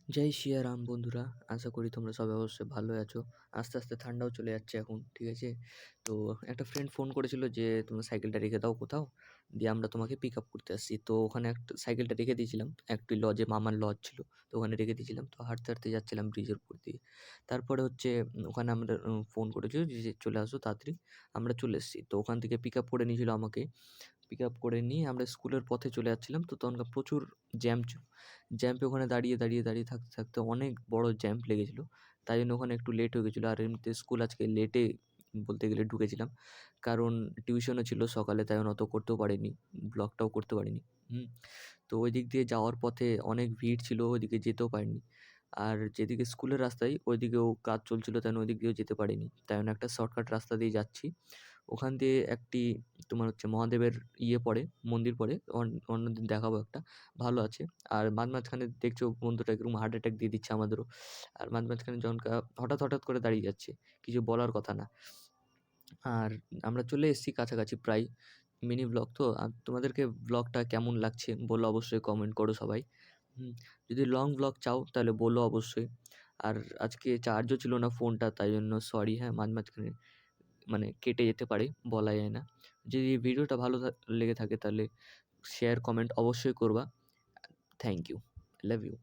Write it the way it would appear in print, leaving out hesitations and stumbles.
জয় সিয়ারাম বন্ধুরা, আশা করি তোমরা সবাই অবশ্যই ভালোই আছো। আস্তে আস্তে ঠান্ডাও চলে যাচ্ছে এখন, ঠিক আছে? তো একটা ফ্রেন্ড ফোন করেছিল যে তোমার সাইকেলটা রেখে দাও কোথাও, দিয়ে আমরা তোমাকে পিক আপ করতে আসছি। তো ওখানে একটা সাইকেলটা রেখে দিয়েছিলাম, একটি লজে, মামার লজ ছিল, তো ওখানে রেখে দিয়েছিলাম। তো হাঁটতে হাঁটতে যাচ্ছিলাম ব্রিজের উপর দিয়ে। তারপরে হচ্ছে ওখানে আমরা ফোন করেছিল যে চলে আসো তাড়াতাড়ি। আমরা চলে এসেছি। তো ওখান থেকে পিক আপ করে নিয়েছিল আমাকে। পিক আপ করে নিয়ে আমরা স্কুলের পথে চলে যাচ্ছিলাম। তো তখনকার প্রচুর জ্যাম ছিল। জ্যাম্পে ওখানে দাঁড়িয়ে থাকতে থাকতে অনেক বড় জ্যাম্প লেগেছিলো। তাই জন্য ওখানে একটু লেট হয়ে গেছিলো। আর এমনিতে স্কুল আজকে লেটে বলতে গেলে ঢুকেছিলাম, কারণ টিউশনও ছিল সকালে, তাই জন্য অত করতেও পারিনি, ব্লগটাও করতে পারিনি। তো ওই দিক দিয়ে যাওয়ার পথে অনেক ভিড় ছিল, ওইদিকে যেতেও পারিনি। আর যেদিকে স্কুলের রাস্তায় ওইদিকেও কাজ চলছিল, তাই জন্য ওই দিক দিয়েও যেতে পারিনি। তাই জন্য একটা শর্টকাট রাস্তা দিয়ে যাচ্ছি। ওখান দিয়ে একটি তোমার হচ্ছে মহাদেবের পড়ে, মন্দির পড়ে, অন্যদিন দেখাবো একটা, ভালো আছে। আর মাঝখানে দেখছো বন্ধুটা এরকম হার্ট অ্যাটাক দিয়ে দিচ্ছে আমাদেরও। আর মাঝখানে যখন হঠাৎ করে দাঁড়িয়ে যাচ্ছে, কিছু বলার কথা না। আর আমরা চলে এসেছি কাছাকাছি প্রায়। মিনি ব্লগ তো, আর তোমাদেরকে ব্লগটা কেমন লাগছে বলো, অবশ্যই কমেন্ট করো সবাই। যদি লং ব্লগ চাও তাহলে বলো অবশ্যই। আর আজকে চার্জও ছিল না ফোনটা, তাই জন্য সরি। হ্যাঁ, মাঝখানে মানে কেটে যেতে পারে, বলা যায় না। যদি ভিডিওটা ভালো লেগে থাকে তাহলে শেয়ার কমেন্ট অবশ্যই করবা। Thank you, love you.